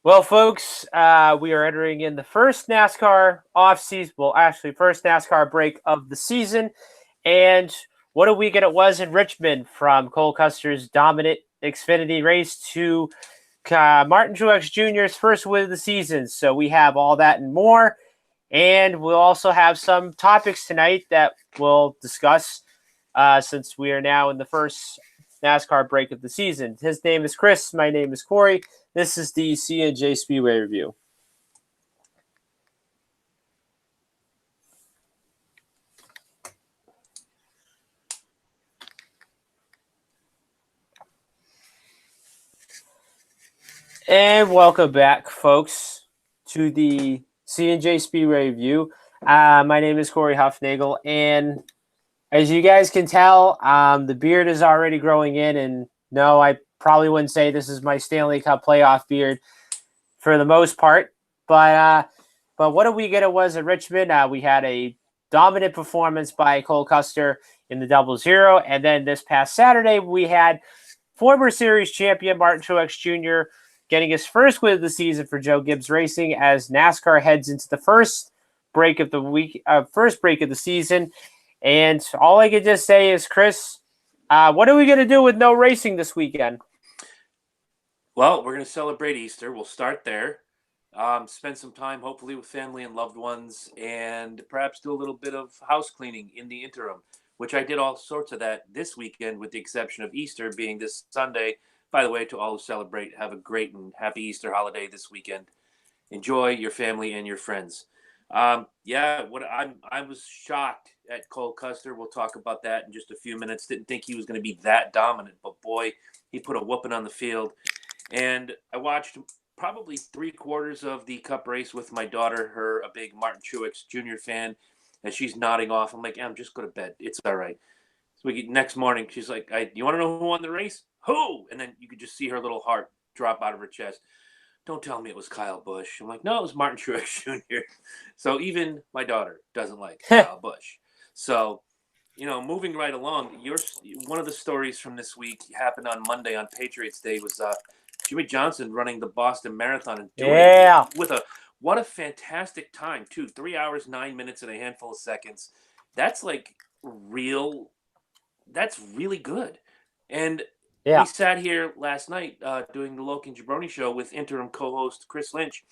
Well, folks, we are entering in the first NASCAR off-season. Well, actually, first NASCAR break of the season. And what a weekend it was in Richmond, from Cole Custers' dominant Xfinity race to Martin Truex Jr.'s first win of the season. So we have all that and more. And we'll also have some topics tonight that we'll discuss since we are now in the first NASCAR break of the season. His name is Chris. My name is Corey. This is the C+J Speedway review. And welcome back, folks, to the C+J Speedway review. My name is Corey Huffnagel, and as you guys can tell, the beard is already growing in, and no, I probably wouldn't say this is my Stanley Cup playoff beard for the most part, but what a weekend it was at Richmond. We had a dominant performance by Cole Custer in the double zero, and then this past Saturday we had former series champion Martin Truex Jr. getting his first win of the season for Joe Gibbs Racing as NASCAR heads into the first break of the season. And all I can just say is, Chris, what are we going to do with no racing this weekend? Well, we're going to celebrate Easter. We'll start there. Spend some time, hopefully, with family and loved ones, and perhaps do a little bit of house cleaning in the interim, which I did all sorts of that this weekend, with the exception of Easter being this Sunday. By the way, to all who celebrate, have a great and happy Easter holiday this weekend. Enjoy your family and your friends. I was shocked at Cole Custer. We'll talk about that in just a few minutes. Didn't think he was going to be that dominant, but boy, he put a whooping on the field. And I watched probably 3/4 of the Cup race with my daughter, her a big Martin Truex Jr. fan, and she's nodding off. I'm like, just go to bed. It's all right. So next morning, she's like, you want to know who won the race? Who? And then you could just see her little heart drop out of her chest. Don't tell me it was Kyle Busch. I'm like, no, it was Martin Truex Jr. So even my daughter doesn't like Kyle Busch. So, moving right along, one of the stories from this week happened on Monday on Patriots Day was Jimmie Johnson running the Boston Marathon and doing it what a fantastic time too. 3 hours, 9 minutes, and a handful of seconds. That's that's really good. And we sat here last night doing the Loken Jabroni show with interim co-host Chris Lynch,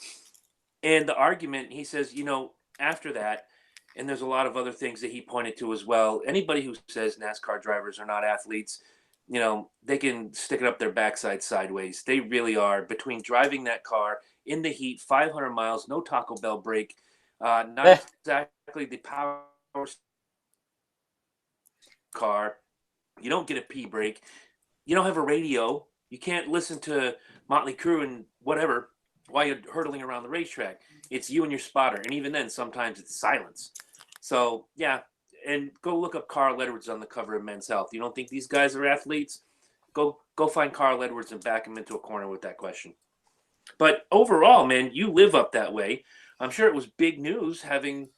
and the argument, he says, after that, and there's a lot of other things that he pointed to as well. Anybody who says NASCAR drivers are not athletes, they can stick it up their backside sideways. They really are. Between driving that car in the heat, 500 miles, no Taco Bell break, not exactly the power car. You don't get a pee break. You don't have a radio. You can't listen to Motley Crue and whatever while you're hurtling around the racetrack. It's you and your spotter. And even then, sometimes it's silence. So, yeah. And go look up Carl Edwards on the cover of Men's Health. You don't think these guys are athletes? Go find Carl Edwards and back him into a corner with that question. But overall, man, you live up that way. I'm sure it was big news having,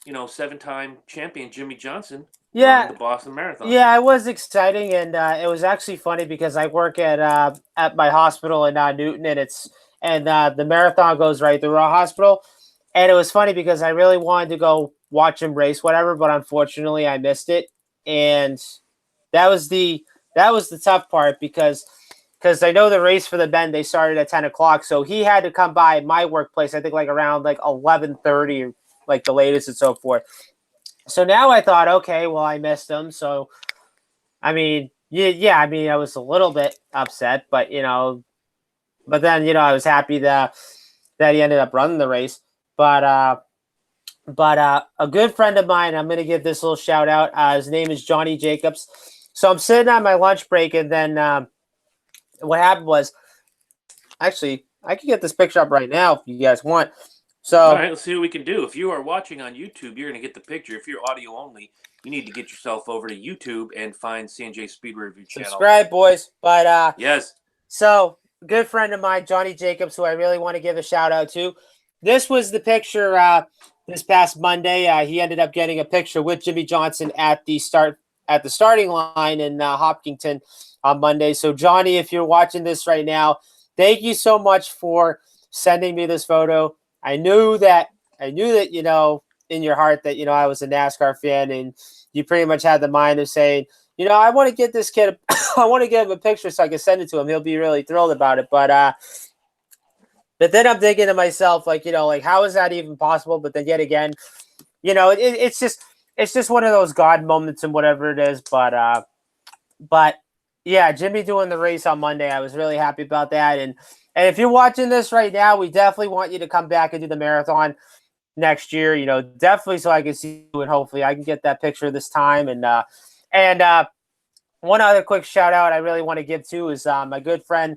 7-time champion Jimmie Johnson run the Boston Marathon. Yeah, it was exciting, and it was actually funny because I work at my hospital in Newton, and the marathon goes right through our hospital. And it was funny because I really wanted to go watch him race, whatever, but unfortunately I missed it. And that was the tough part because I know the race for the Bend, they started at 10 o'clock. So he had to come by my workplace, I think around 11:30, the latest and so forth. So now I thought, okay, well, I missed him. So, I mean, I was a little bit upset, but then, I was happy that he ended up running the race. But a good friend of mine, I'm going to give this little shout out. His name is Johnny Jacobs. So I'm sitting on my lunch break, and then what happened was, actually, I can get this picture up right now if you guys want. So, all right, let's see what we can do. If you are watching on YouTube, you're going to get the picture. If you're audio only, you need to get yourself over to YouTube and find C+J Speedway Review channel. Subscribe, boys. But yes. So, good friend of mine, Johnny Jacobs, who I really want to give a shout out to. This was the picture this past Monday. He ended up getting a picture with Jimmie Johnson at the starting line in Hopkinton on Monday. So, Johnny, if you're watching this right now, thank you so much for sending me this photo. I knew that, in your heart that, I was a NASCAR fan, and you pretty much had the mind of saying, I want to get this kid, I want to get him a picture so I can send it to him. He'll be really thrilled about it. But then I'm thinking to myself, like, how is that even possible? But then yet again, it's just one of those God moments and whatever it is. But yeah, Jimmie doing the race on Monday, I was really happy about that. And if you're watching this right now, we definitely want you to come back and do the marathon next year. Definitely so I can see you, and hopefully I can get that picture this time. And one other quick shout out I really want to give to is my good friend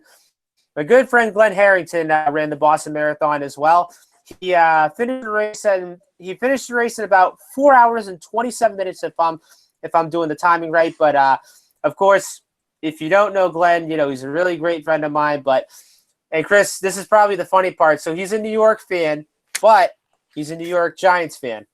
Glenn Harrington ran the Boston Marathon as well. He finished the race in about 4 hours and 27 minutes if I'm doing the timing right. But of course, if you don't know Glenn, he's a really great friend of mine. And Chris, this is probably the funny part. So he's a New York fan, but he's a New York Giants fan.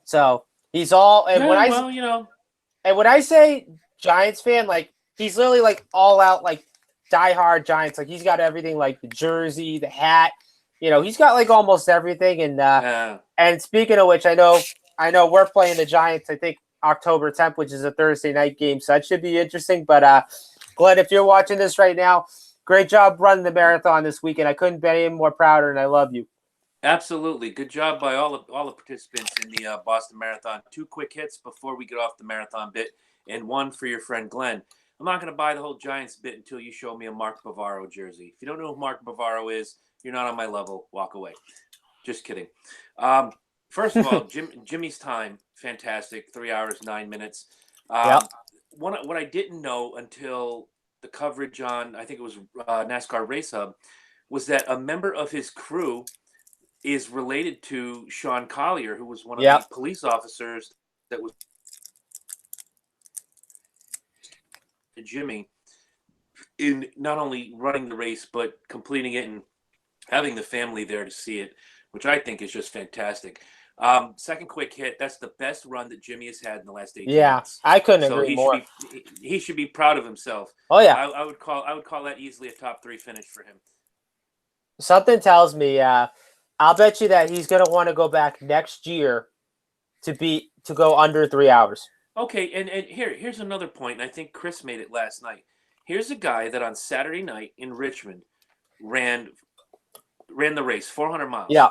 So he's all and when I say Giants fan, like he's literally like all out like diehard Giants. Like he's got everything, like the jersey, the hat. He's got like almost everything. And speaking of which, I know we're playing the Giants, I think October 10th, which is a Thursday night game. So that should be interesting. But Glenn, if you're watching this right now, great job running the marathon this weekend. I couldn't be any more prouder, and I love you. Absolutely. Good job by all the participants in the Boston Marathon. 2 quick hits before we get off the marathon bit, and one for your friend Glenn. I'm not going to buy the whole Giants bit until you show me a Mark Bavaro jersey. If you don't know who Mark Bavaro is, you're not on my level. Walk away. Just kidding. First of all, Jimmie's time, fantastic. 3 hours, 9 minutes. Yep. What I didn't know until the coverage on, I think it was NASCAR Race Hub, was that a member of his crew is related to Sean Collier, who was one of the police officers that was Jimmie in not only running the race but completing it and having the family there to see it, which I think is just fantastic. Second quick hit, that's the best run that Jimmie has had in the last 18 months. I couldn't agree more. He should be proud of himself. Oh yeah. I would call that easily a top 3 finish for him. Something tells me I'll bet you that he's going to want to go back next year to go under 3 hours. Okay, and here's another point, and I think Chris made it last night. Here's a guy that on Saturday night in Richmond ran the race, 400 miles. Yeah.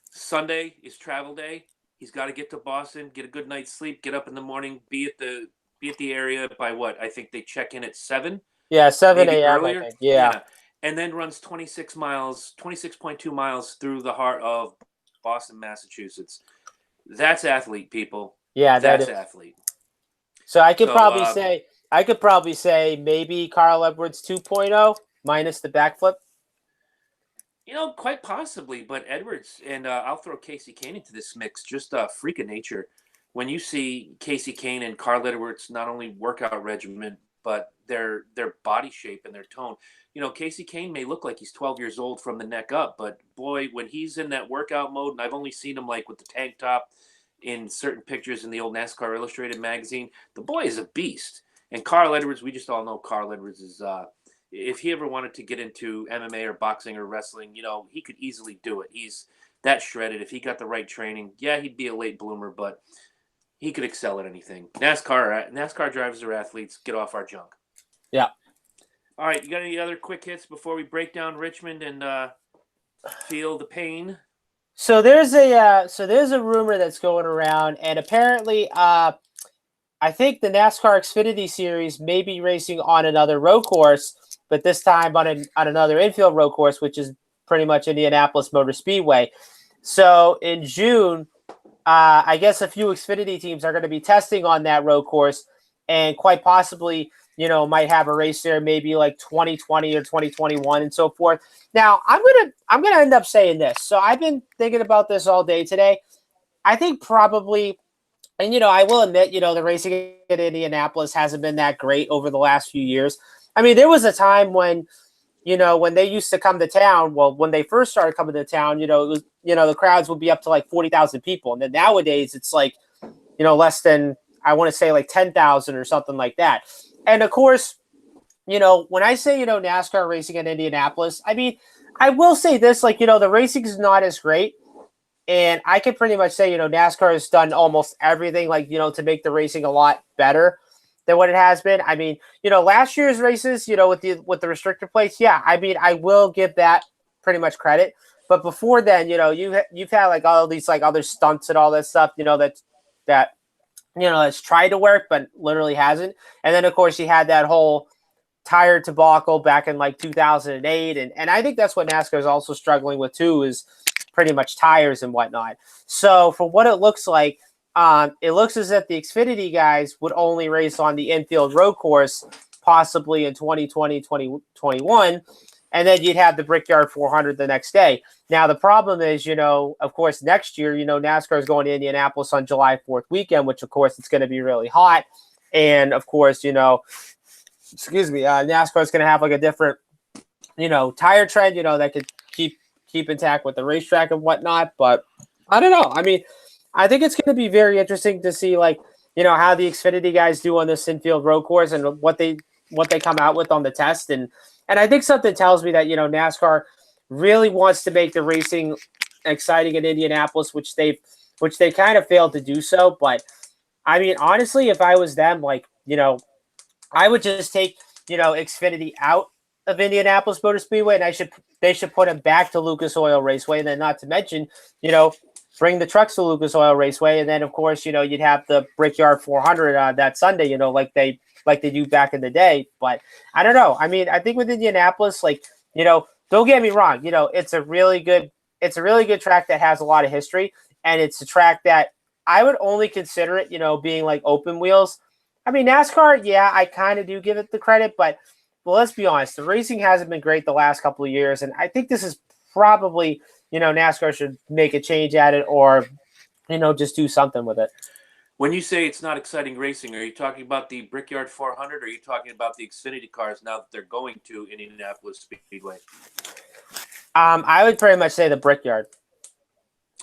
Sunday is travel day. He's got to get to Boston, get a good night's sleep, get up in the morning, be at the area by what? I think they check in at 7. Yeah, 7 a.m. earlier. I think. Yeah. And then runs 26.2 miles through the heart of Boston, Massachusetts. That's athlete, people. Yeah, that's athlete. So I could probably say maybe Carl Edwards 2.0 minus the backflip. Quite possibly, but Edwards, and I'll throw Casey Kane into this mix, just a freak of nature. When you see Casey Kane and Carl Edwards, not only workout regimen, but their body shape and their tone. Casey Kane may look like he's 12 years old from the neck up, but boy, when he's in that workout mode, and I've only seen him like with the tank top in certain pictures in the old NASCAR Illustrated magazine, the boy is a beast. And Carl Edwards, we just all know Carl Edwards is, if he ever wanted to get into MMA or boxing or wrestling, he could easily do it. He's that shredded. If he got the right training, yeah, he'd be a late bloomer, but he could excel at anything. NASCAR drivers are athletes. Get off our junk. Yeah. All right, you got any other quick hits before we break down Richmond and feel the pain? So there's a rumor that's going around, and apparently, I think the NASCAR Xfinity Series may be racing on another road course, but this time on another infield road course, which is pretty much Indianapolis Motor Speedway. So in June, I guess a few Xfinity teams are going to be testing on that road course, and quite possibly, might have a race there, maybe like 2020 or 2021 and so forth. Now, I'm gonna end up saying this. So I've been thinking about this all day today. I think probably, and I will admit, the racing at Indianapolis hasn't been that great over the last few years. I mean, there was a time when, when they used to come to town. Well, when they first started coming to town, it was, the crowds would be up to like 40,000 people, and then nowadays it's like, less than, I want to say like 10,000 or something like that. And of course, when I say, NASCAR racing in Indianapolis, I mean, I will say this, like, the racing is not as great. And I can pretty much say, NASCAR has done almost everything, like, to make the racing a lot better than what it has been. I mean, last year's races, with the restrictor plates, yeah, I mean, I will give that pretty much credit. But before then, you've had like all these like other stunts and all that stuff, that that's tried to work but literally hasn't. And then of course you had that whole tire debacle back in like 2008, and I think that's what NASCAR is also struggling with too, is pretty much tires and whatnot. So for what it looks like, it looks as if the Xfinity guys would only race on the infield road course possibly in 2020, 2021, and then you'd have the Brickyard 400 the next day. Now the problem is, of course, next year, NASCAR is going to Indianapolis on July 4th weekend, which of course it's going to be really hot, and of course, NASCAR is going to have like a different, tire trend, that could keep intact with the racetrack and whatnot. But I don't know. I mean, I think it's going to be very interesting to see, like, how the Xfinity guys do on this infield road course and what they come out with on the test. And I think something tells me that, NASCAR really wants to make the racing exciting in Indianapolis, which they kind of failed to do so. But I mean, honestly, if I was them, like, I would just take, Xfinity out of Indianapolis Motor Speedway, and they should put him back to Lucas Oil Raceway. And then, not to mention, bring the trucks to Lucas Oil Raceway, and then of course, you'd have the Brickyard 400 that Sunday, like they do back in the day. But I don't know. I mean, I think with Indianapolis, like, don't get me wrong, it's a really good track that has a lot of history, and it's a track that I would only consider it, being like open wheels. I mean, NASCAR, yeah, I kind of do give it the credit, but well, let's be honest, the racing hasn't been great the last couple of years, and I think this is probably, NASCAR should make a change at it, or, just do something with it. When you say it's not exciting racing, are you talking about the Brickyard 400, or are you talking about the Xfinity cars now that they're going to Indianapolis Speedway? I would pretty much say the Brickyard.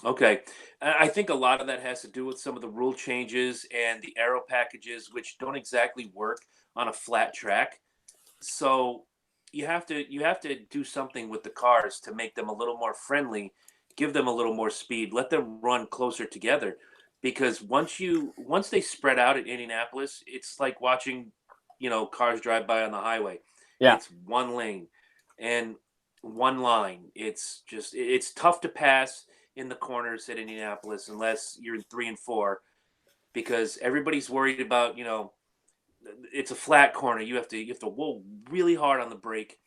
Okay. I think a lot of that has to do with some of the rule changes and the aero packages, which don't exactly work on a flat track. So you have to do something with the cars to make them a little more friendly, give them a little more speed, let them run closer together. Because once they spread out at Indianapolis, it's like watching, cars drive by on the highway. Yeah. It's one lane and one line. It's tough to pass in the corners at Indianapolis unless you're in 3 and 4, because everybody's worried about, it's a flat corner. You have to whoa really hard on the brake.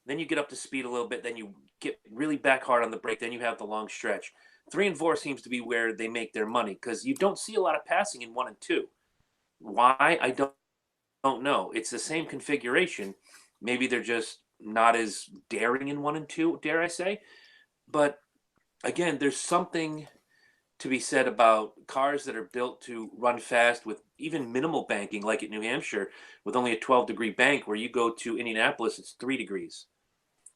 Then you get up to speed a little bit. Then you get really back hard on the brake. Then you have the long stretch. 3 and 4 seems to be where they make their money, because you don't see a lot of passing in 1 and 2. Why? I don't know. It's the same configuration. Maybe they're just not as daring in 1 and 2, dare I say. But again, there's something to be said about cars that are built to run fast with even minimal banking, like at New Hampshire, with only a 12-degree bank, where you go to Indianapolis, it's 3 degrees.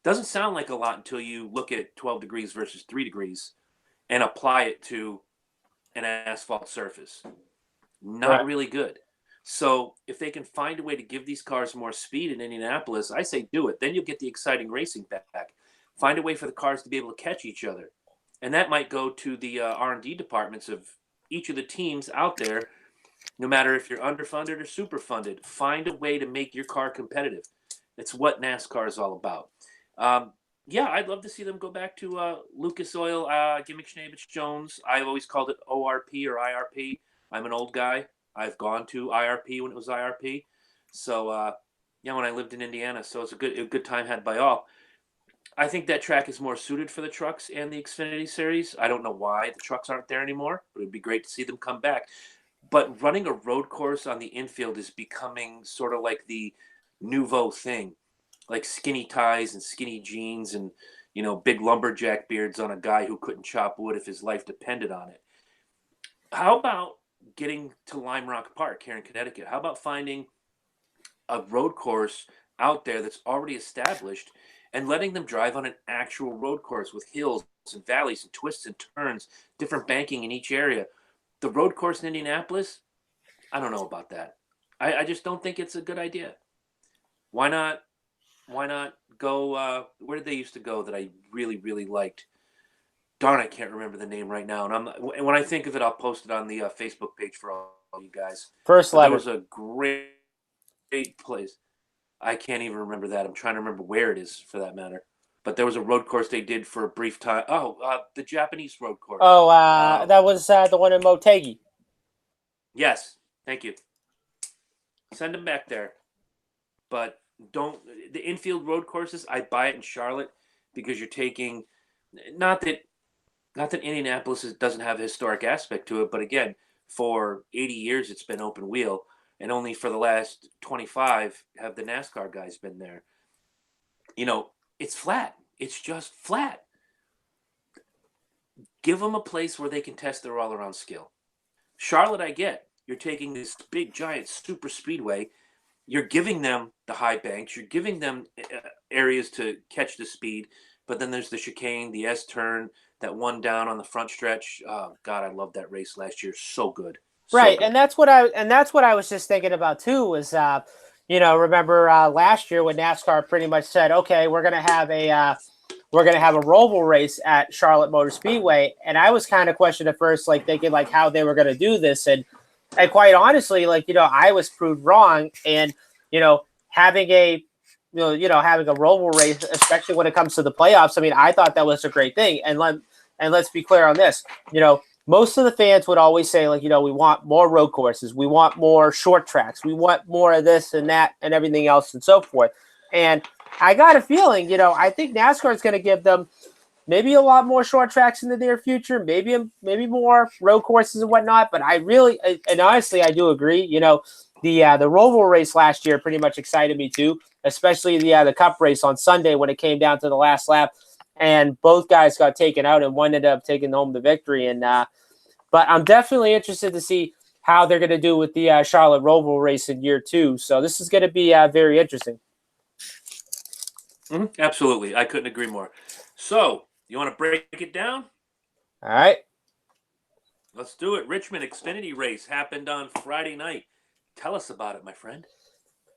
Doesn't sound like a lot until you look at 12 degrees versus 3 degrees and apply it to an asphalt surface. Not Right. really good. So if they can find a way to give these cars more speed in Indianapolis, I say do it. Then you'll get the exciting racing back. Find a way for the cars to be able to catch each other. And that might go to the R&D departments of each of the teams out there, no matter if you're underfunded or superfunded. Find a way to make your car competitive. It's what NASCAR is all about. Yeah, I'd love to see them go back to Lucas Oil, Gimmick Schnabich Jones. I've always called it ORP or IRP. I'm an old guy. I've gone to IRP when it was IRP. So, yeah, when I lived in Indiana. So it's a good time had by all. I think that track is more suited for the trucks and the Xfinity series. I don't know why the trucks aren't there anymore, but it'd be great to see them come back. But running a road course on the infield is becoming sort of like the nouveau thing, like skinny ties and skinny jeans and, big lumberjack beards on a guy who couldn't chop wood if his life depended on it. How about getting to Lime Rock Park here in Connecticut? How about finding a road course out there that's already established and letting them drive on an actual road course with hills and valleys and twists and turns, different banking in each area? The road course in Indianapolis, I don't know about that. I just don't think it's a good idea. Why not Why not go? Where did they used to go that I really, really liked? Darn, I can't remember the name right now. And when I think of it, I'll post it on the Facebook page for all you guys. First But there letter. was a great place. I can't even remember that. I'm trying to remember where it is for that matter. But there was a road course they did for a brief time. Oh, the Japanese road course. Oh, that was the one in Motegi. Yes, thank you. Send them back there. But don't the infield road courses. I buy it in Charlotte because you're taking not that not that Indianapolis doesn't have a historic aspect to it, but again, for 80 years it's been open wheel, and only for the last 25 have the NASCAR guys been there. It's flat. It's just flat. Give them a place where they can test their all-around skill. Charlotte, I get. You're taking this big, giant super speedway. You're giving them the high banks. You're giving them areas to catch the speed. But then there's the chicane, the S turn, that one down on the front stretch. Oh, God, I loved that race last year. So good. So Right, good. and that's what I was just thinking about too. Was remember last year when NASCAR pretty much said, okay, we're gonna have a roval race at Charlotte Motor Speedway, and I was kind of questioning at first, like thinking like how they were gonna do this, and quite honestly, like I was proved wrong, and having a having a roval race, especially when it comes to the playoffs. I mean, I thought that was a great thing, and let's be clear on this, most of the fans would always say, like, we want more road courses. We want more short tracks. We want more of this and that and everything else and so forth. And I got a feeling, I think NASCAR is going to give them maybe a lot more short tracks in the near future, maybe more road courses and whatnot. But and honestly, I do agree. The Roval race last year pretty much excited me too, especially the Cup race on Sunday when it came down to the last lap and both guys got taken out, and one ended up taking home the victory. And but I'm definitely interested to see how they're going to do with the Charlotte Roval race in year 2. So this is going to be very interesting. Mm-hmm. Absolutely, I couldn't agree more. So you want to break it down? All right. Let's do it. Richmond Xfinity race happened on Friday night. Tell us about it, my friend.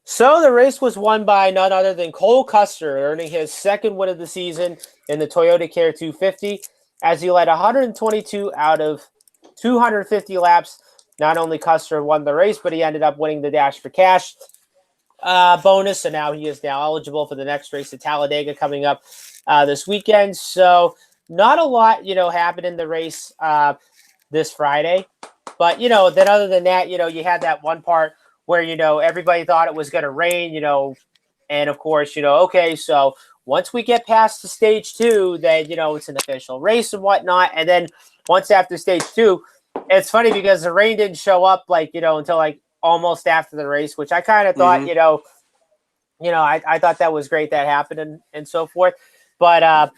So the race was won by none other than Cole Custer, earning his second win of the season in the Toyota Care 250, as he led 122 out of 250 laps. Not only Custer won the race, but he ended up winning the Dash for Cash bonus, and now he is now eligible for the next race at Talladega coming up this weekend. So not a lot, happened in the race this Friday. But, then other than that, you had that one part where, everybody thought it was going to rain, and of course, okay, so once we get past the stage 2, then, it's an official race and whatnot. And then once after stage 2, it's funny because the rain didn't show up until like almost after the race, which I kind of thought, I thought that was great that happened and so forth. But a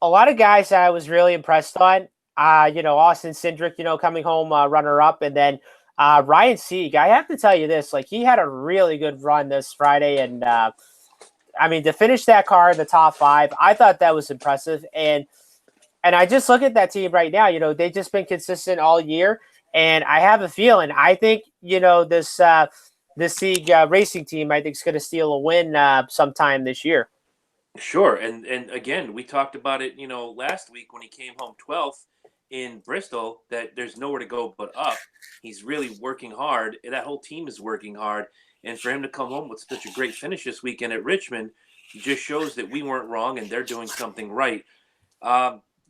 lot of guys that I was really impressed on, Austin Cindric, coming home runner up, and then Ryan Sieg. I have to tell you this, like he had a really good run this Friday, and I mean to finish that car in the top 5, I thought that was impressive. And I just look at that team right now. They've just been consistent all year, and I have a feeling. I think this Sieg racing team, I think, is going to steal a win sometime this year. Sure, and again, we talked about it, last week when he came home 12th in Bristol. That there's nowhere to go but up. He's really working hard. That whole team is working hard, and for him to come home with such a great finish this weekend at Richmond just shows that we weren't wrong and they're doing something right.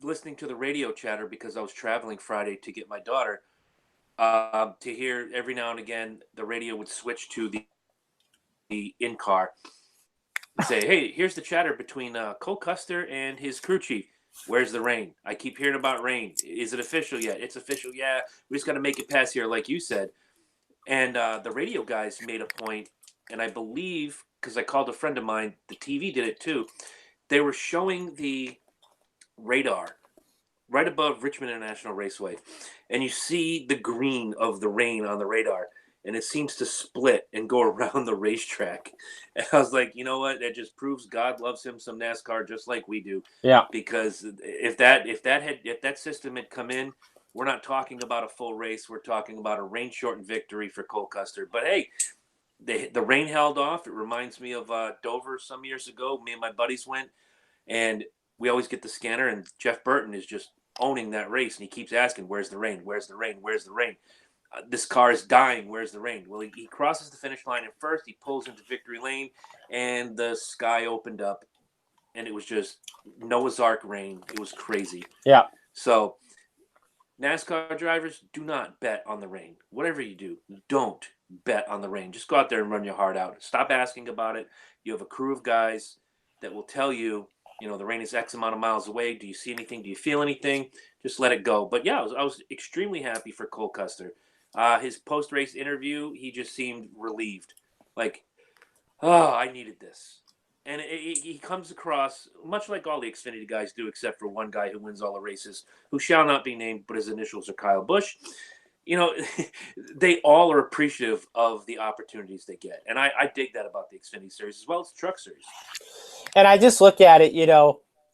Listening to the radio chatter because I was traveling Friday to get my daughter. To hear every now and again the radio would switch to the in car. Say, hey, here's the chatter between Cole Custer and his crew chief. Where's the rain? I keep hearing about rain. Is it official yet? It's official. Yeah, we just got to make it past here, like you said. And the radio guys made a point, and I believe because I called a friend of mine, the TV did it too. They were showing the radar right above Richmond International Raceway, and you see the green of the rain on the radar, and it seems to split and go around the racetrack. And I was like, you know what? That just proves God loves him some NASCAR just like we do. Yeah. Because if that system had come in, we're not talking about a full race. We're talking about a rain shortened victory for Cole Custer. But hey, the rain held off. It reminds me of Dover some years ago. Me and my buddies went, and we always get the scanner, and Jeff Burton is just owning that race, and he keeps asking, "Where's the rain? Where's the rain? Where's the rain?" This car is dying. Where's the rain? Well, he crosses the finish line at first. He pulls into victory lane, and the sky opened up, and it was just Noah's Ark rain. It was crazy. Yeah. So NASCAR drivers, do not bet on the rain. Whatever you do, don't bet on the rain. Just go out there and run your heart out. Stop asking about it. You have a crew of guys that will tell you, the rain is X amount of miles away. Do you see anything? Do you feel anything? Just let it go. But yeah, I was extremely happy for Cole Custer. His post-race interview, he just seemed relieved. Like, oh, I needed this. And he comes across much like all the Xfinity guys do, except for one guy who wins all the races, who shall not be named, but his initials are Kyle Busch. They all are appreciative of the opportunities they get. And I dig that about the Xfinity Series as well as the Truck Series. And I just look at it,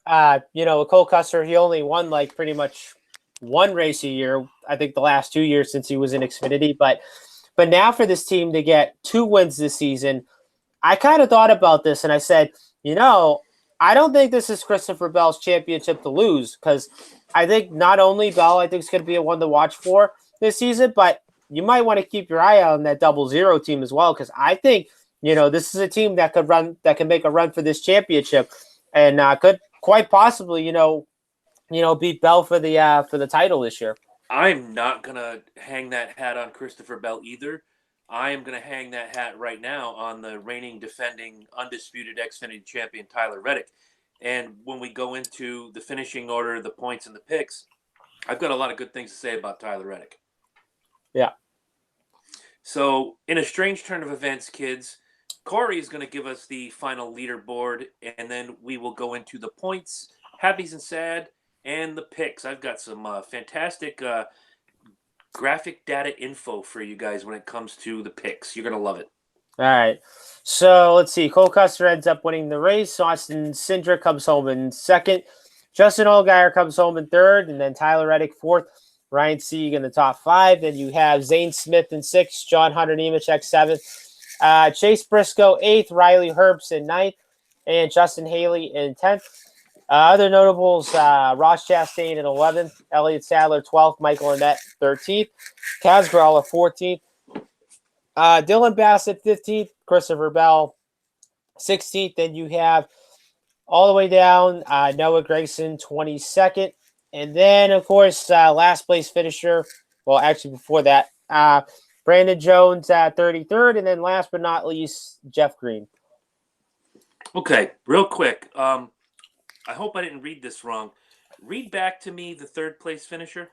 Cole Custer, he only won like pretty much one race a year, I think the last 2 years since he was in Xfinity. But now for this team to get 2 wins this season, I kind of thought about this and I said, I don't think this is Christopher Bell's championship to lose, because I think not only Bell, I think is going to be a one to watch for this season, but you might want to keep your eye on that 00 team as well, because I think, this is a team that can make a run for this championship and could quite possibly, beat Bell for the title this year. I'm not going to hang that hat on Christopher Bell either. I am going to hang that hat right now on the reigning, defending, undisputed Xfinity champion, Tyler Reddick. And when we go into the finishing order, the points, and the picks, I've got a lot of good things to say about Tyler Reddick. Yeah. So, in a strange turn of events, kids, Corey is going to give us the final leaderboard, and then we will go into the points, happies and sad, and the picks. I've got some fantastic graphic data info for you guys when it comes to the picks. You're going to love it. All right. So let's see. Cole Custer ends up winning the race. Austin Cindric comes home in second. Justin Allgaier comes home in third. And then Tyler Reddick fourth. Ryan Sieg in the top 5. Then you have Zane Smith in 6th. John Hunter Nemechek 7th. Chase Briscoe 8th. Riley Herbst in 9th. And Justin Haley in 10th. Other notables, Ross Chastain in 11th, Elliott Sadler 12th, Michael Annett 13th, Kaz Gralla 14th, Dylan Bassett 15th, Christopher Bell 16th. Then you have all the way down Noah Gragson 22nd. And then, of course, last place finisher, well, actually before that, Brandon Jones at 33rd. And then last but not least, Jeff Green. Okay, real quick. I hope I didn't read this wrong. Read back to me the third place finisher.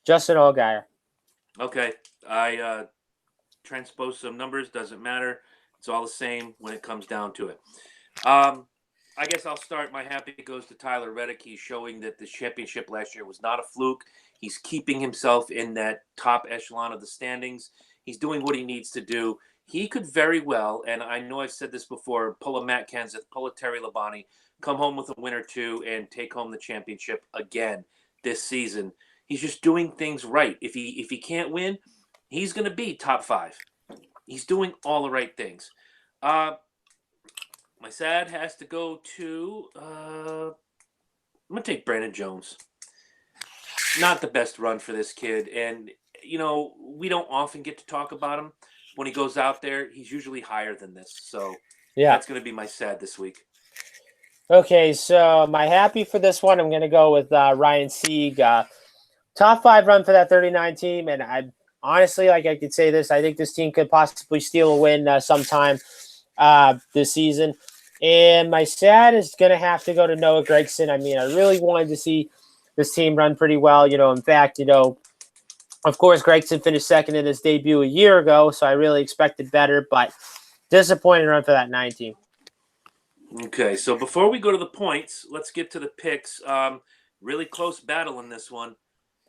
Justin Allgaier. Okay. I transposed some numbers. Doesn't matter. It's all the same when it comes down to it. I guess I'll start. My happy goes to Tyler Reddick. He's showing that the championship last year was not a fluke. He's keeping himself in that top echelon of the standings. He's doing what he needs to do. He could very well, and I know I've said this before, pull a Matt Kenseth, pull a Terry Labonte, come home with a win or two, and take home the championship again this season. He's just doing things right. If he can't win, he's going to be top 5. He's doing all the right things. My sad has to go to I'm going to take Brandon Jones. Not the best run for this kid, and we don't often get to talk about him. When he goes out there, he's usually higher than this. So yeah, that's going to be my sad this week. Okay, so my happy for this one, I'm going to go with Ryan Sieg. Top 5 run for that 39 team, and I honestly, I could say this, I think this team could possibly steal a win sometime this season. And my sad is going to have to go to Noah Gragson. I mean, I really wanted to see this team run pretty well. In fact, of course, Gragson finished second in his debut a year ago, so I really expected better, but disappointing run for that 9 team. Okay, so before we go to the points, let's get to the picks. Really close battle in this one,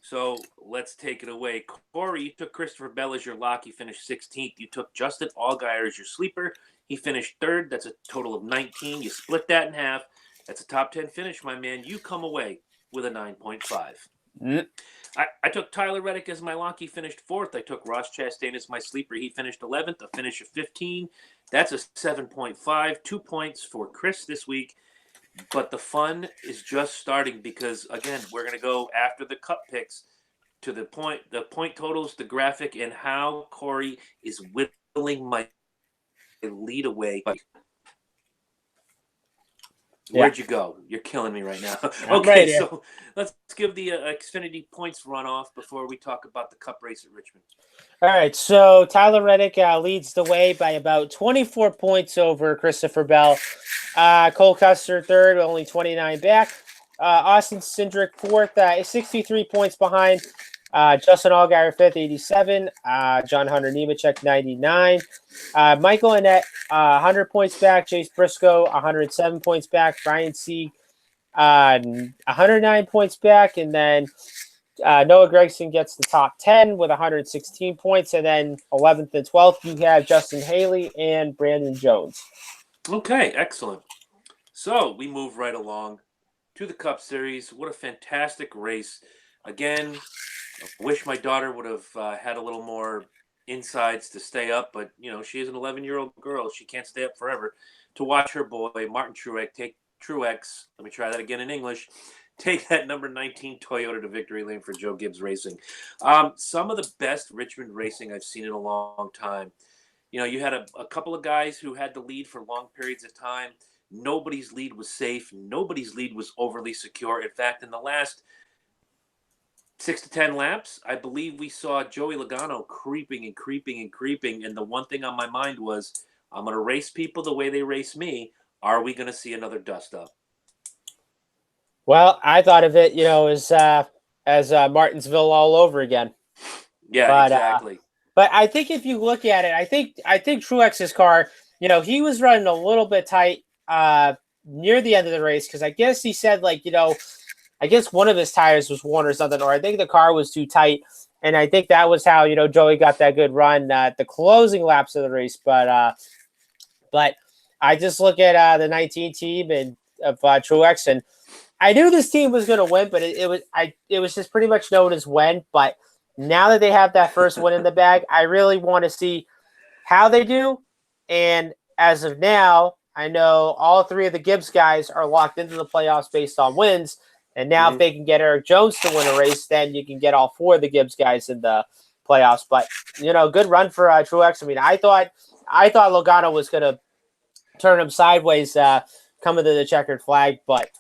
so let's take it away. Corey, you took Christopher Bell as your lock. He finished 16th. You took Justin Allgaier as your sleeper. He finished 3rd. That's a total of 19. You split that in half. That's a top 10 finish, my man. You come away with a 9.5. I took Tyler Reddick as my lock. He finished 4th. I took Ross Chastain as my sleeper. He finished 11th. A finish of 15. That's a 7.5. 2 points for Chris this week. But the fun is just starting because, again, we're going to go after the cup picks to the point totals, the graphic, and how Corey is whittling my lead away. Where'd you go? You're killing me right now. Okay, so let's give the Xfinity points runoff before we talk about the Cup race at Richmond. All right, so Tyler Reddick leads the way by about 24 points over Christopher Bell. Cole Custer third, only 29 back. Austin Cindric fourth, 63 points behind. Justin Allgaier fifth, 87. John Hunter Nemechek 99. Michael Annett 100 points back. Chase Briscoe 107 points back. Brian Sieg 109 points back, and then Noah Gragson gets the top 10 with 116 points, and then 11th and 12th you have Justin Haley and Brandon Jones. Okay, excellent. So we move right along to the Cup Series. What a fantastic race. Again, I wish my daughter would have had a little more insides to stay up, but, she is an 11-year-old girl. She can't stay up forever. To watch her boy, Martin Truex, let me try that again in English, take that number 19 Toyota to victory lane for Joe Gibbs Racing. Some of the best Richmond racing I've seen in a long time. You had a couple of guys who had the lead for long periods of time. Nobody's lead was safe. Nobody's lead was overly secure. In fact, in the last 6 to 10 laps, I believe we saw Joey Logano creeping. And the one thing on my mind was, I'm going to race people the way they race me. Are we going to see another dust up? Well, I thought of it, as Martinsville all over again. Yeah, exactly. But I think if you look at it, I think Truex's car, he was running a little bit tight near the end of the race because I guess he said I guess one of his tires was worn or something, or I think the car was too tight, and I think that was how Joey got that good run at the closing laps of the race. But I just look at the 19 team and of Truex, and I knew this team was going to win, but it was just pretty much known as when. But now that they have that first win in the bag, I really want to see how they do. And as of now, I know all three of the Gibbs guys are locked into the playoffs based on wins. And now if they can get Eric Jones to win a race, then you can get all four of the Gibbs guys in the playoffs. But, good run for Truex. I mean, I thought Logano was going to turn him sideways coming to the checkered flag. But,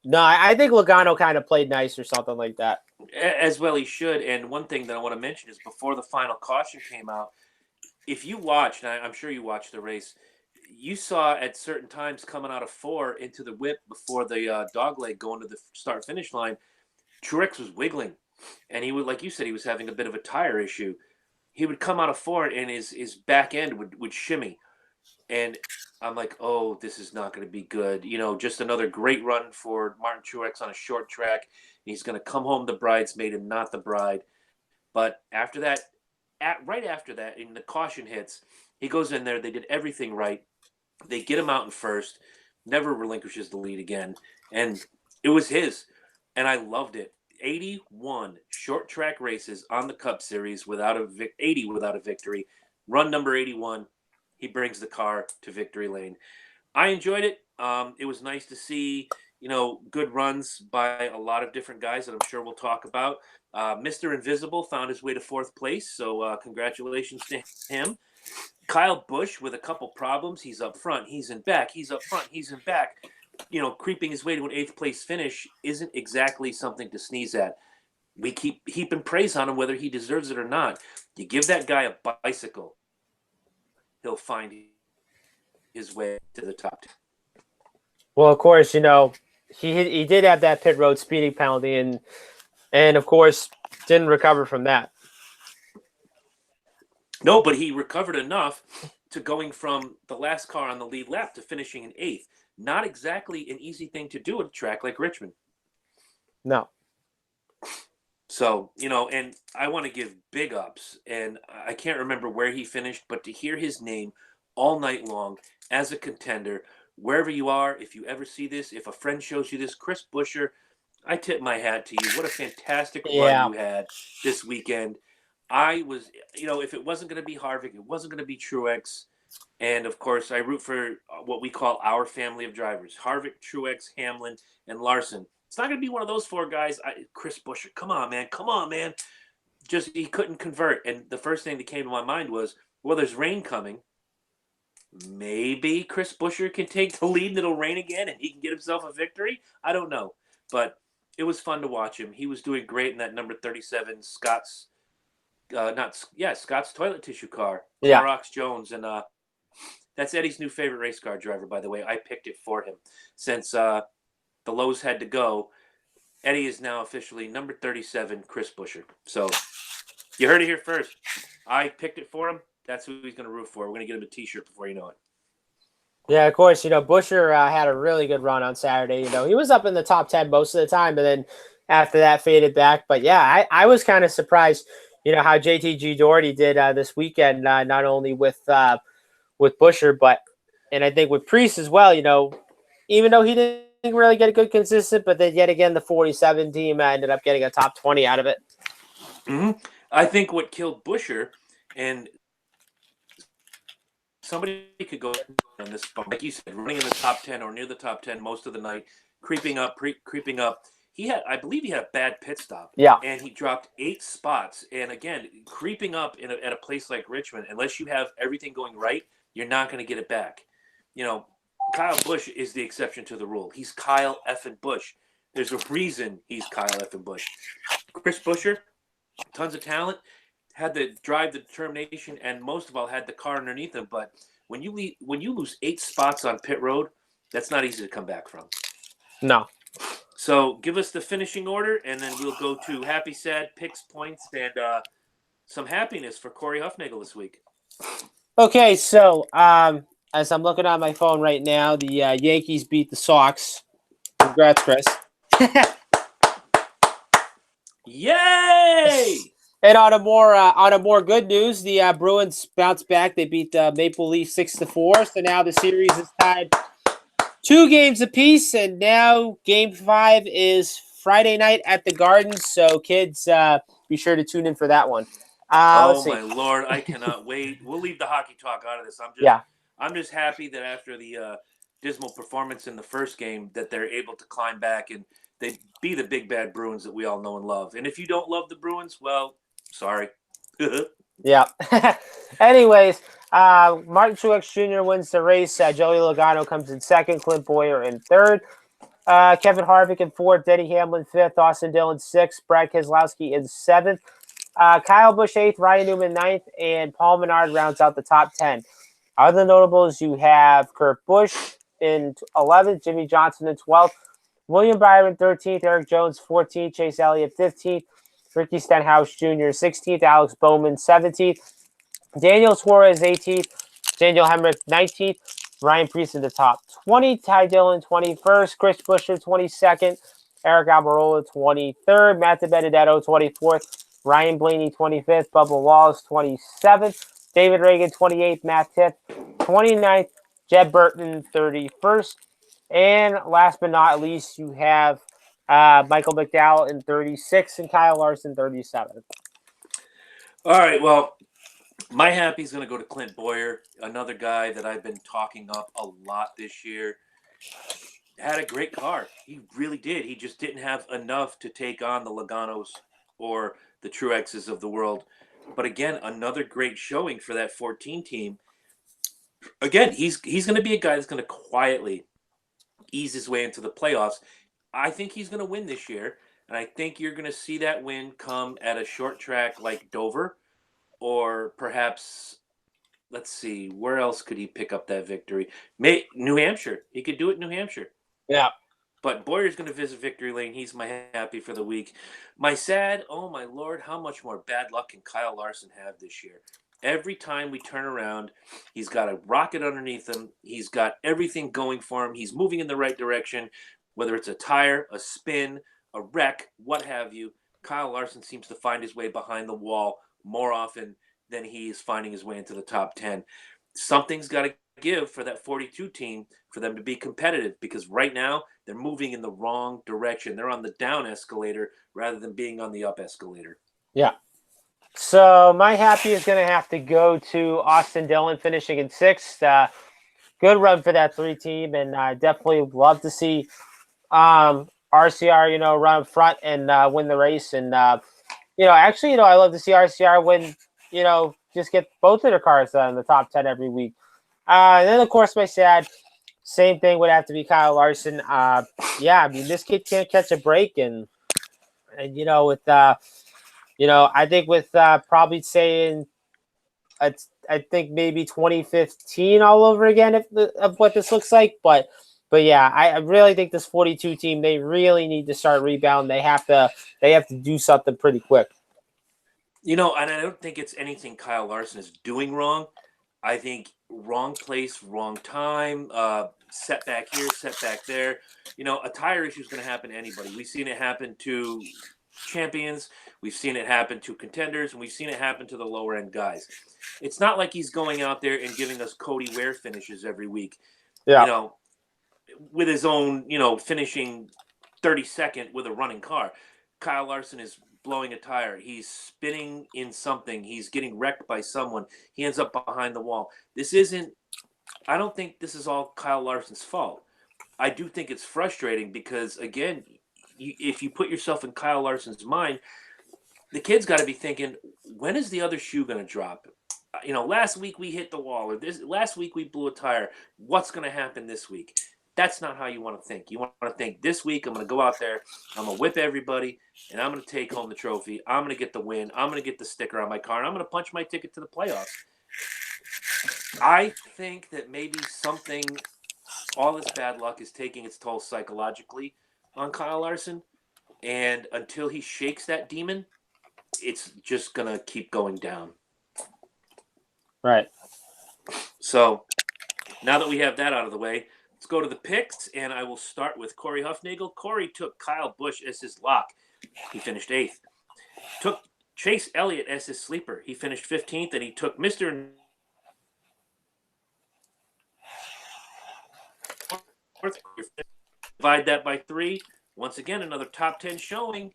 no, I think Logano kind of played nice or something like that. As well he should. And one thing that I want to mention is before the final caution came out, if you watched, and I'm sure you watched the race, you saw at certain times coming out of 4 into the whip before the dog leg going to the start-finish line, Truex was wiggling. And he would, like you said, he was having a bit of a tire issue. He would come out of 4 and his back end would shimmy. And I'm like, oh, this is not going to be good. Just another great run for Martin Truex on a short track. He's going to come home the bridesmaid and not the bride. But after that, right after that, in the caution hits, he goes in there. They did everything right. They get him out in first, never relinquishes the lead again. And it was his. And I loved it. 81 short track races on the Cup Series 80 without a victory. Run number 81. He brings the car to victory lane. I enjoyed it. It was nice to see, good runs by a lot of different guys that I'm sure we'll talk about. Mr. Invisible found his way to 4th place, so congratulations to him. Kyle Busch with a couple problems. He's up front. He's in back. He's up front. He's in back. Creeping his way to an 8th place finish isn't exactly something to sneeze at. We keep heaping praise on him whether he deserves it or not. You give that guy a bicycle, he'll find his way to the top 10. Well, of course, he did have that pit road speeding penalty, and of course didn't recover from that. No, but he recovered enough to going from the last car on the lead lap to finishing in 8th. Not exactly an easy thing to do at a track like Richmond. No. So, and I want to give big ups, and I can't remember where he finished, but to hear his name all night long as a contender, wherever you are, if you ever see this, if a friend shows you this, Chris Buescher, I tip my hat to you. What a fantastic run Yeah. you had this weekend. I was, if it wasn't going to be Harvick, it wasn't going to be Truex. And of course, I root for what we call our family of drivers: Harvick, Truex, Hamlin, and Larson. It's not going to be one of those four guys. Chris Buescher, come on, man. Come on, man. Just he couldn't convert. And the first thing that came to my mind was, well, there's rain coming. Maybe Chris Buescher can take the lead and it'll rain again and he can get himself a victory. I don't know. But it was fun to watch him. He was doing great in that number 37 Scott's Scott's toilet tissue car, Yeah. Clorox Jones, and that's Eddie's new favorite race car driver, by the way. I picked it for him since the Lowe's had to go. Eddie is now officially number 37, Chris Buescher. So you heard it here first. I picked it for him. That's who he's going to root for. We're going to get him a T-shirt before you know it. Yeah, of course. Buescher had a really good run on Saturday. He was up in the top 10 most of the time, but then after that faded back. But yeah, I was kind of surprised, how JTG Doherty did this weekend, not only with Buescher, and I think with Priest as well. Even though he didn't really get a good consistent, but then yet again the 47 team ended up getting a top 20 out of it. Mm-hmm. I think what killed Buescher, and somebody could go on this, like you said, running in the top 10 or near the top 10 most of the night, creeping up. I believe he had a bad pit stop. Yeah. And he dropped 8 spots. And again, creeping up at a place like Richmond, unless you have everything going right, you're not going to get it back. Kyle Busch is the exception to the rule. He's Kyle effing Busch. There's a reason he's Kyle effing Busch. Chris Buescher, tons of talent, had the drive, the determination, and most of all had the car underneath him. But when you lose 8 spots on pit road, that's not easy to come back from. No. So give us the finishing order, and then we'll go to happy, sad, picks, points, and some happiness for Corey Huffnagel this week. Okay, so as I'm looking on my phone right now, the Yankees beat the Sox. Congrats, Chris. Yay! And on a more good news, the Bruins bounced back. They beat Maple Leafs 6-4. So now the series is tied 2 games apiece, and now Game 5 is Friday night at the Garden. So kids, be sure to tune in for that one. Oh my Lord, I cannot wait. We'll leave the hockey talk out of this. I'm just happy that after the dismal performance in the first game, that they're able to climb back and they be the big bad Bruins that we all know and love. And if you don't love the Bruins, well, sorry. Yeah. Anyways, Martin Truex Jr. wins the race. Joey Logano comes in second. Clint Boyer in third. Kevin Harvick in fourth. Denny Hamlin fifth. Austin Dillon sixth. Brad Keselowski in seventh. Kyle Busch eighth. Ryan Newman ninth. And Paul Menard rounds out the top 10. Other notables, you have Kurt Busch in 11th. Jimmie Johnson in 12th. William Byron 13th. Eric Jones 14th. Chase Elliott 15th. Ricky Stenhouse Jr. 16th, Alex Bowman 17th, Daniel Suarez 18th, Daniel Hemrick 19th, Ryan Preece in the top 20, Ty Dillon 21st, Chris Buescher 22nd, Eric Almirola 23rd, Matt DiBenedetto 24th, Ryan Blaney 25th, Bubba Wallace 27th, David Reagan 28th, Matt Tiff 29th, Jed Burton 31st, and last but not least, you have Michael McDowell in 36 and Kyle Larson 37. All right, well, my happy is going to go to Clint Boyer, another guy that I've been talking up a lot this year. Had a great car. He really did. He just didn't have enough to take on the Logano's or the Truexes of the world. But again, another great showing for that 14 team. Again, he's going to be a guy that's going to quietly ease his way into the playoffs. I think he's going to win this year, and I think you're going to see that win come at a short track like Dover, or perhaps, let's see, where else could he pick up that victory? New Hampshire. He could do it in New Hampshire. Yeah. But Boyer's going to visit victory lane. He's my happy for the week. My sad, oh my Lord, how much more bad luck can Kyle Larson have this year? Every time we turn around, he's got a rocket underneath him. He's got everything going for him. He's moving in the right direction, whether it's a tire, a spin, a wreck, what have you. Kyle Larson seems to find his way behind the wall more often than he is finding his way into the top 10. Something's got to give for that 42 team for them to be competitive, because right now they're moving in the wrong direction. They're on the down escalator rather than being on the up escalator. Yeah. So my happy is going to have to go to Austin Dillon finishing in 6th. Good run for that 3 team, and I definitely love to see RCR, run front and win the race. And actually, I love to see RCR win. Just get both of their cars in the top 10 every week. And then of course my sad, same thing would have to be Kyle Larson. Yeah, I mean this kid can't catch a break, and with I think with probably saying I think maybe 2015 all over again of what this looks like. But yeah, I really think this 42 team, they really need to start rebounding. They have to do something pretty quick. And I don't think it's anything Kyle Larson is doing wrong. I think wrong place, wrong time, setback here, setback there. A tire issue is going to happen to anybody. We've seen it happen to champions. We've seen it happen to contenders, and we've seen it happen to the lower end guys. It's not like he's going out there and giving us Cody Ware finishes every week. Yeah. With his own, finishing 32nd with a running car. Kyle Larson is blowing a tire. He's spinning in something. He's getting wrecked by someone. He ends up behind the wall. I don't think this is all Kyle Larson's fault. I do think it's frustrating because, again, if you put yourself in Kyle Larson's mind, the kid's got to be thinking, when is the other shoe going to drop? Last week we hit the wall, or last week we blew a tire. What's going to happen this week? That's not how you want to think. You want to think, this week I'm going to go out there, I'm going to whip everybody, and I'm going to take home the trophy. I'm going to get the win. I'm going to get the sticker on my car, and I'm going to punch my ticket to the playoffs. I think that maybe all this bad luck is taking its toll psychologically on Kyle Larson, and until he shakes that demon, it's just going to keep going down. Right. So now that we have that out of the way, let's go to the picks, and I will start with Corey Huffnagel. Corey took Kyle Busch as his lock. He finished 8th. Took Chase Elliott as his sleeper. He finished 15th, and he took Mr. Divide that by 3. Once again, another top 10 showing.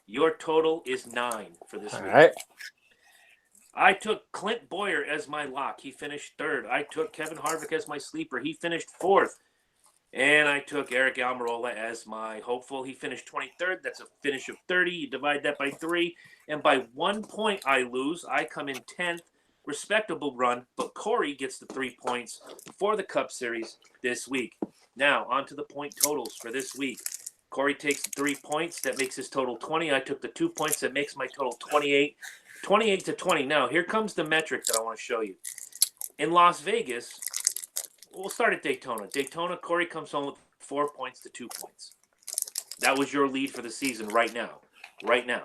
Your total is 9 for this week. All right. I took Clint Boyer as my lock. He finished 3rd. I took Kevin Harvick as my sleeper. He finished 4th. And I took Eric Almirola as my hopeful. He finished 23rd. That's a finish of 30. You divide that by 3. And by 1 point I lose. I come in 10th. Respectable run. But Corey gets the 3 points for the Cup Series this week. Now, on to the point totals for this week. Corey takes the 3 points. That makes his total 20. I took the 2 points. That makes my total 28. 28 to 20. Now, here comes the metric that I want to show you. In Las Vegas, we'll start at Daytona. Daytona, Corey comes home with 4 points to 2 points. That was your lead for the season right now. Right now.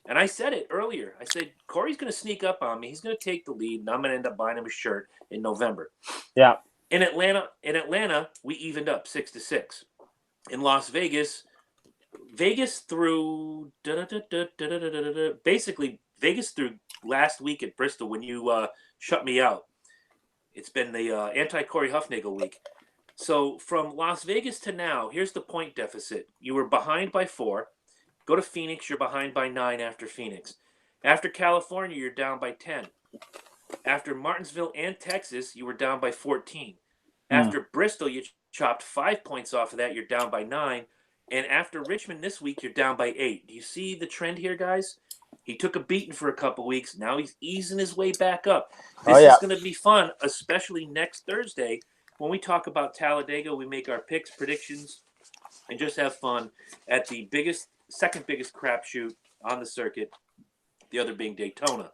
And I said it earlier. I said, Corey's going to sneak up on me. He's going to take the lead, and I'm going to end up buying him a shirt in November. Yeah. In Atlanta, we evened up 6-6. In Las Vegas, through basically Vegas through last week at Bristol when you shut me out. It's been the anti-Corey Huffnagel week. So from Las Vegas to now, here's the point deficit. You were behind by 4. Go to Phoenix, you're behind by 9 after Phoenix. After California, you're down by 10. After Martinsville and Texas, you were down by 14. After Bristol, you chopped 5 points off of that. You're down by 9. And after Richmond this week, you're down by 8. Do you see the trend here, guys? He took a beating for a couple weeks. Now he's easing his way back up. This is going to be fun, especially next Thursday when we talk about Talladega. We make our picks, predictions, and just have fun at the second biggest crapshoot on the circuit, the other being Daytona.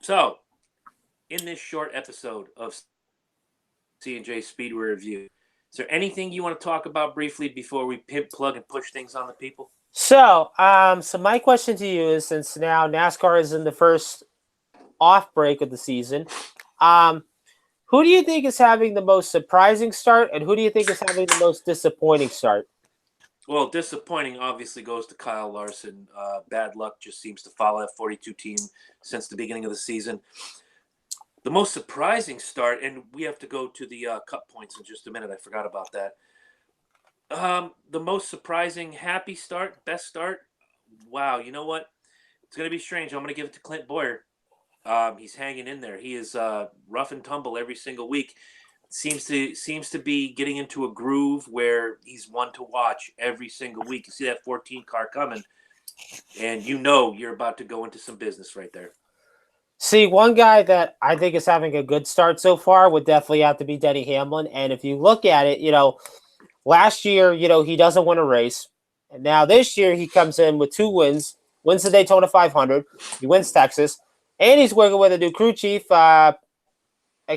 So, in this short episode of C&J Speedway Review, is there anything you want to talk about briefly before we plug and push things on the people? So my question to you is, since now NASCAR is in the first off break of the season, who do you think is having the most surprising start, and who do you think is having the most disappointing start? Well, disappointing obviously goes to Kyle Larson. Bad luck just seems to follow that 42 team since the beginning of the season. The most surprising start, and we have to go to the Cup points in just a minute. I forgot about that. The most surprising, happy start, best start. Wow, you know what? It's going to be strange. I'm going to give it to Clint Boyer. He's hanging in there. He is rough and tumble every single week. Seems to be getting into a groove where he's one to watch every single week. You see that 14 car coming, and you know you're about to go into some business right there. See, one guy that I think is having a good start so far would definitely have to be Denny Hamlin. And if you look at it, last year, he doesn't win a race. And now this year, he comes in with 2 wins, wins the Daytona 500, he wins Texas, and he's working with a new crew chief. I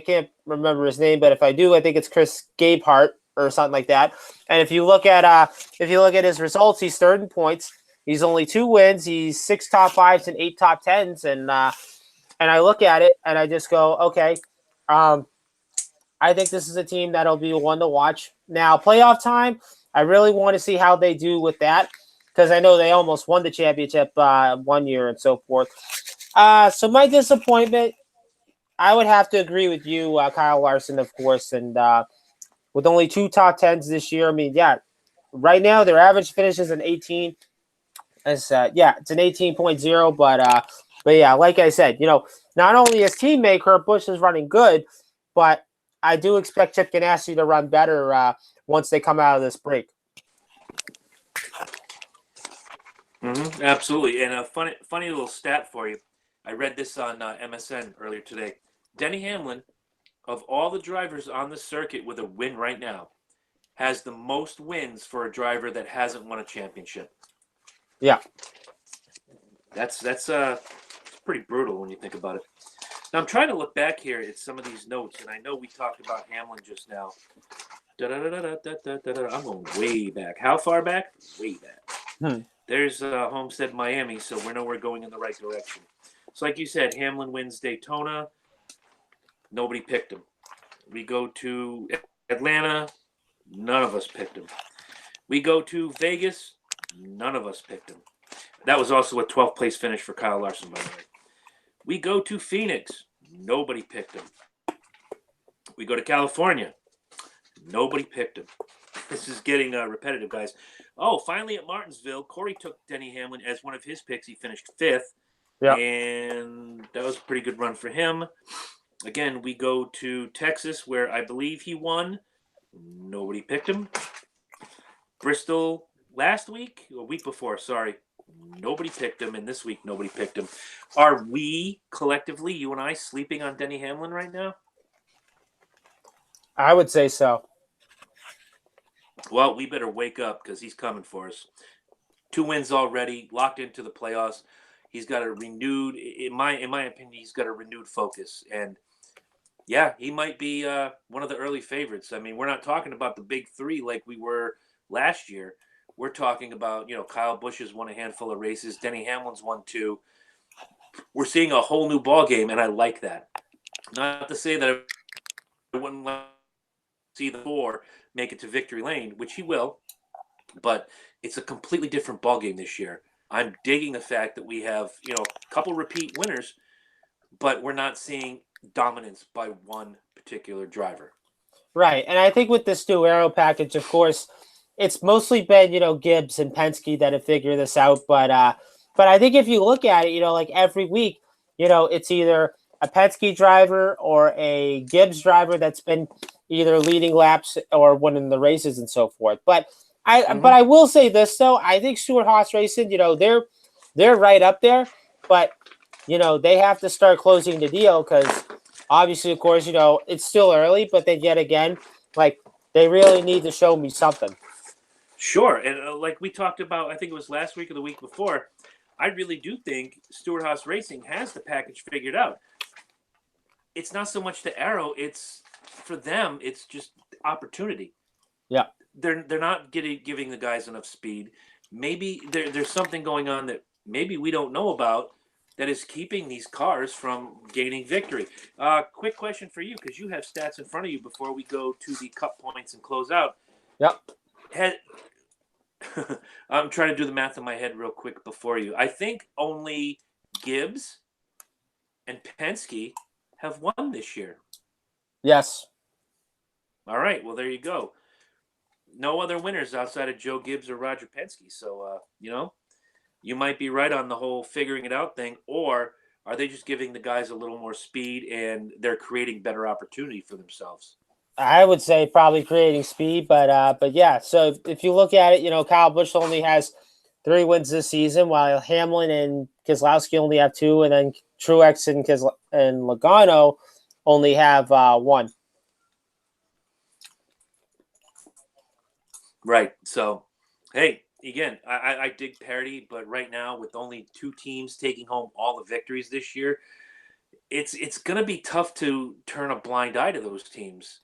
can't remember his name, but if I do, I think it's Chris Gabehart or something like that. And if you look at his results, he's third in points. He's only 2 wins. He's 6 top 5s and 8 top 10s, and I look at it and I just go, okay, I think this is a team that'll be one to watch. Now, playoff time, I really want to see how they do with that because I know they almost won the championship one year and so forth. So my disappointment, I would have to agree with you, Kyle Larson, of course, and with only 2 top 10s this year. I mean, yeah, right now their average finish is an 18. It's it's an 18.0, but yeah, like I said, not only is teammate Kurt Busch is running good, but I do expect Chip Ganassi to run better once they come out of this break. Absolutely, and a funny little stat for you. I read this on MSN earlier today. Denny Hamlin, of all the drivers on the circuit with a win right now, has the most wins for a driver that hasn't won a championship. Yeah, That's pretty brutal when you think about it. Now I'm trying to look back here at some of these notes, and I know we talked about Hamlin just now. I'm going way back. How far back? Way back. There's Homestead, Miami, so we know we're going in the right direction. So like you said, Hamlin wins Daytona. Nobody picked him. We go to Atlanta. None of us picked him. We go to Vegas. None of us picked him. That was also a 12th place finish for Kyle Larson, by the way. We go to Phoenix. Nobody picked him. We go to California. Nobody picked him. This is getting repetitive, guys. Oh, finally at Martinsville, Corey took Denny Hamlin as one of his picks. He finished 5th. yeah. And that was a pretty good run for him. Again, we go to Texas, where I believe he won. Nobody picked him. Bristol last week, or week before, sorry. Nobody picked him, and this week nobody picked him. Are we collectively, you and I, sleeping on Denny Hamlin right now? I would say so. Well, we better wake up because he's coming for us. 2 wins already, locked into the playoffs. He's got a renewed, in my opinion, he's got a renewed focus. And yeah, he might be one of the early favorites. I mean, we're not talking about the big 3 like we were last year. We're talking about, Kyle Busch has won a handful of races. Denny Hamlin's won 2. We're seeing a whole new ball game, and I like that. Not to say that I wouldn't like to see the 4 make it to victory lane, which he will, but it's a completely different ball game this year. I'm digging the fact that we have, a couple repeat winners, but we're not seeing dominance by one particular driver. Right, and I think with this new aero package, of course, it's mostly been Gibbs and Penske that have figured this out. But I think if you look at it, like every week, it's either a Penske driver or a Gibbs driver that's been either leading laps or winning the races and so forth. But I will say this though, I think Stewart-Haas Racing, they're right up there, but they have to start closing the deal because obviously, of course, it's still early, but then yet again, like they really need to show me something. Sure, and like we talked about, I think it was last week or the week before, I really do think Stewart-Haas Racing has the package figured out. It's not so much the aero; it's for them. It's just opportunity. Yeah, they're not giving the guys enough speed. Maybe there's something going on that maybe we don't know about that is keeping these cars from gaining victory. Quick question for you, because you have stats in front of you before we go to the Cup points and close out. Yep. I'm trying to do the math in my head real quick before you. I think only Gibbs and Penske have won this year. Yes. All right. Well, there you go. No other winners outside of Joe Gibbs or Roger Penske. So, you might be right on the whole figuring it out thing, or are they just giving the guys a little more speed and they're creating better opportunity for themselves? I would say probably creating speed, but yeah. So if you look at it, Kyle Busch only has 3 wins this season, while Hamlin and Keselowski only have 2, and then Truex and Logano only have 1. Right. So, hey, again, I dig parity, but right now with only 2 teams taking home all the victories this year, it's going to be tough to turn a blind eye to those teams.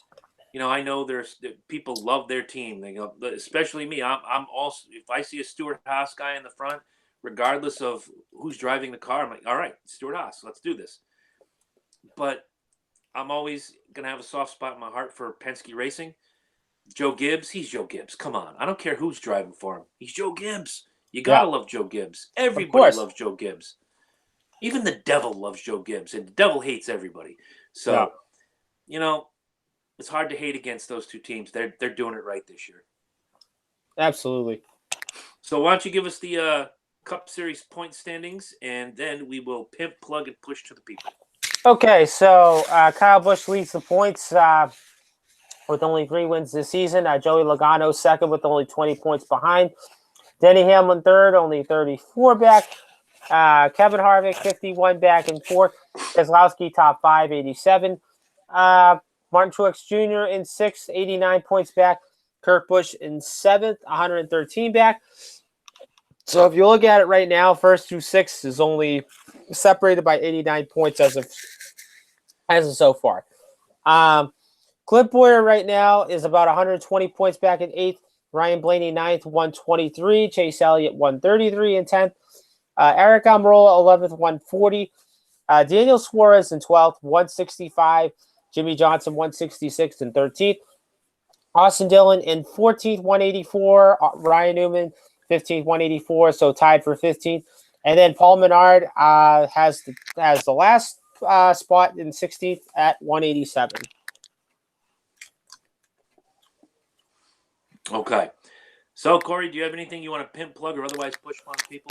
I know there's people love their team. They go, especially me. I'm also, if I see a Stewart Haas guy in the front, regardless of who's driving the car, I'm like, all right, Stewart Haas, let's do this. But I'm always gonna have a soft spot in my heart for Penske Racing. Joe Gibbs, he's Joe Gibbs. Come on, I don't care who's driving for him. He's Joe Gibbs. You gotta Yeah, love Joe Gibbs. of Everybody course. loves Joe Gibbs. Even the devil loves Joe Gibbs, and the devil hates everybody. Yeah, So, it's hard to hate against those 2 teams. They're doing it right this year. absolutely. So why don't you give us the Cup Series point standings, and then we will pimp, plug, and push to the people. Okay, so Kyle Busch leads the points with only 3 wins this season. Joey Logano second with only 20 points behind. Denny Hamlin third, only 34 back. Kevin Harvick 51 back in fourth. Keselowski top 5, 87. Martin Truex Jr. in sixth, 89 points back. Kurt Busch in seventh, 113 back. So if you look at it right now, first through sixth is only separated by 89 points as of so far. Clint Boyer right now is about 120 points back in eighth. Ryan Blaney ninth, 123. Chase Elliott 133 in 10th. Eric Almirola 11th, 140. Daniel Suarez in 12th, 165. Jimmie Johnson 166 in 13th. Austin Dillon in 14th, 184. Ryan Newman 15th, 184. So tied for 15th. And then Paul Menard has the last spot in 16th at 187. Okay. So, Corey, do you have anything you want to pimp, plug, or otherwise push on people?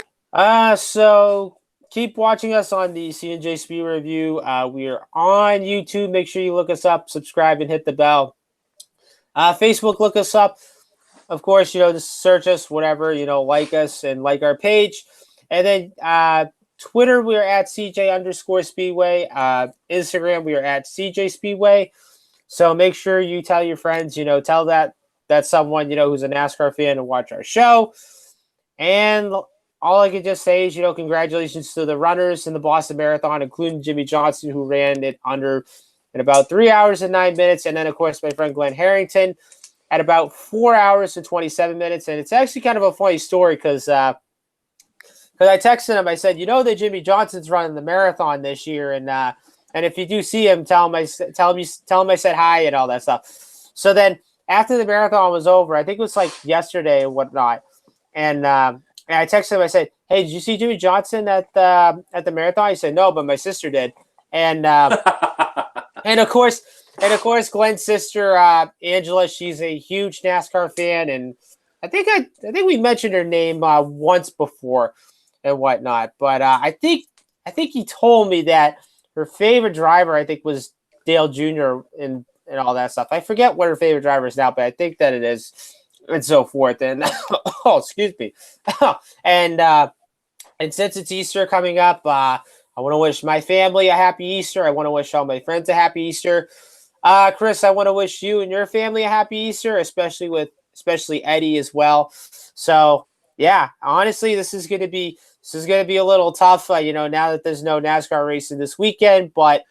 So keep watching us on the C&J Speedway Review. We are on YouTube. Make sure you look us up, subscribe, and hit the bell. Facebook, look us up. Of course, just search us, whatever, like us and like our page. And then Twitter, we are at CJ_Speedway. Instagram, we are at CJ Speedway. So make sure you tell your friends, tell that's someone, who's a NASCAR fan to watch our show. And all I can just say is, congratulations to the runners in the Boston Marathon, including Jimmie Johnson, who ran it in about 3 hours and 9 minutes. And then, of course, my friend Glenn Harrington at about 4 hours and 27 minutes. And it's actually kind of a funny story because I texted him. I said, that Jimmie Johnson's running the marathon this year. And if you do see him, tell him I said hi and all that stuff. So then after the marathon was over, I think it was like yesterday and whatnot. And I texted him. I said, "Hey, did you see Jimmie Johnson at the marathon?" He said, "No, but my sister did." And and of course, Glenn's sister Angela, she's a huge NASCAR fan, and I think we mentioned her name once before and whatnot. But I think he told me that her favorite driver, I think, was Dale Jr. and all that stuff. I forget what her favorite driver is now, but I think that it is. And so forth. And excuse me. And since it's Easter coming up, I want to wish my family a happy Easter. I want to wish all my friends a happy Easter. Chris, I want to wish you and your family a happy Easter, especially Eddie as well. So yeah, honestly, this is going to be a little tough. Now that there's no NASCAR racing this weekend, but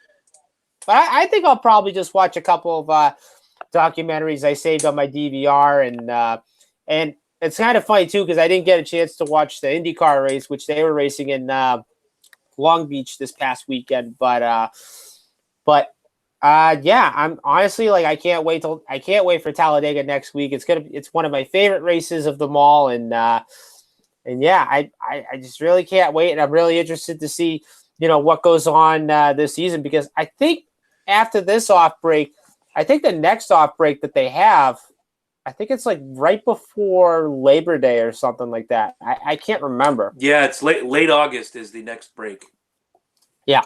I think I'll probably just watch a couple of documentaries I saved on my DVR, and it's kind of funny too because I didn't get a chance to watch the IndyCar race, which they were racing in Long Beach this past weekend. But yeah, I'm honestly I can't wait for Talladega next week. It's one of my favorite races of them all, and yeah, I just really can't wait, and I'm really interested to see what goes on this season, because I think after this off break, I think the next off break that they have, I think it's like right before Labor Day or something like that. I can't remember. Yeah, it's late August is the next break. Yeah.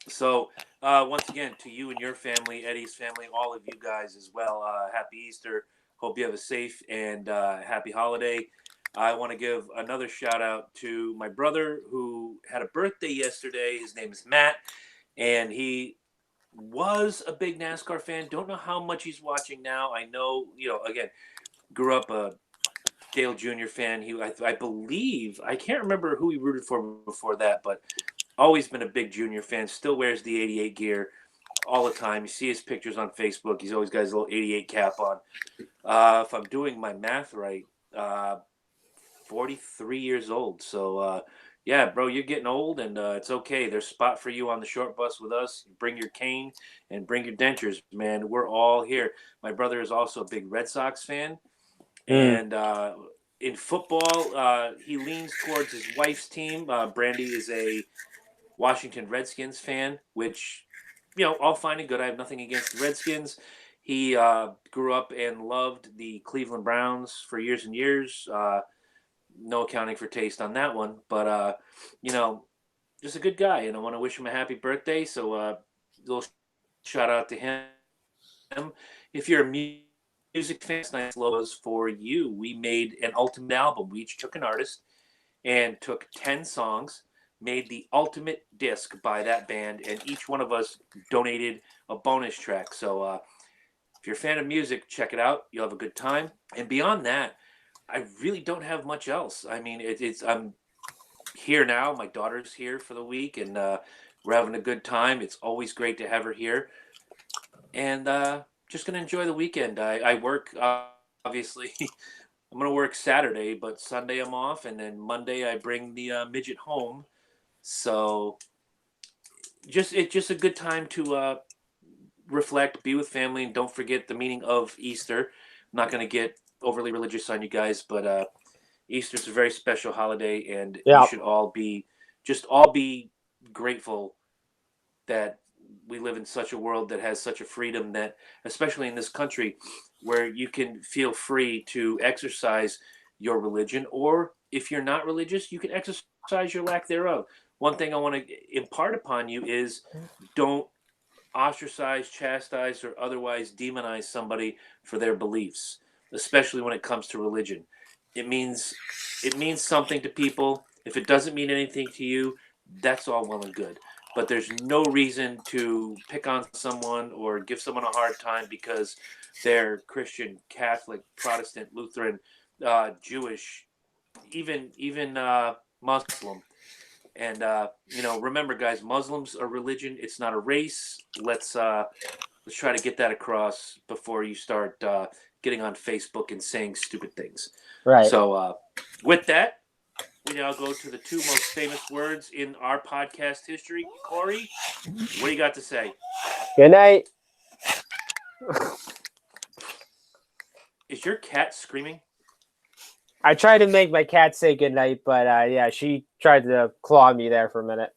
So once again, to you and your family, Eddie's family, all of you guys as well, happy Easter. Hope you have a safe and happy holiday. I want to give another shout out to my brother who had a birthday yesterday. His name is Matt, and he was a big NASCAR fan. Don't know how much he's watching now. I know, again, grew up a Dale Jr. fan. I believe, I can't remember who he rooted for before that, but always been a big Junior fan. Still wears the 88 gear all the time. You see his pictures on Facebook. He's always got his little 88 cap on. If I'm doing my math right, 43 years old. So, yeah, bro, you're getting old, and it's okay. There's a spot for you on the short bus with us. Bring your cane and bring your dentures, man. We're all here. My brother is also a big Red Sox fan. And in football, he leans towards his wife's team. Brandy is a Washington Redskins fan, which, all fine and good. I have nothing against the Redskins. He grew up and loved the Cleveland Browns for years and years. No accounting for taste on that one, but just a good guy, and I want to wish him a happy birthday. So, little shout out to him. If you're a music fan, nice logos for you. We made an ultimate album. We each took an artist and took 10 songs, made the ultimate disc by that band, and each one of us donated a bonus track. So, if you're a fan of music, check it out. You'll have a good time. And beyond that, I really don't have much else. I mean, I'm here now. My daughter's here for the week, and we're having a good time. It's always great to have her here. And just going to enjoy the weekend. I work, obviously. I'm going to work Saturday, but Sunday I'm off, and then Monday I bring the midget home. So it's just a good time to reflect, be with family, and don't forget the meaning of Easter. I'm not going to get overly religious on you guys, but Easter's a very special holiday, and you should all be grateful that we live in such a world that has such a freedom, that especially in this country where you can feel free to exercise your religion, or if you're not religious, you can exercise your lack thereof. One thing I want to impart upon you is don't ostracize, chastise, or otherwise demonize somebody for their beliefs, especially when it comes to religion. It means something to people. If it doesn't mean anything to you, that's all well and good. But there's no reason to pick on someone or give someone a hard time because they're Christian, Catholic, Protestant, Lutheran, Jewish, even Muslim. And remember, guys, Muslims are religion. It's not a race. Let's try to get that across before you start getting on Facebook and saying stupid things. Right. So with that, we now go to the two most famous words in our podcast history. Corey, what do you got to say? Good night. Is your cat screaming? I tried to make my cat say good night, but yeah, she tried to claw me there for a minute.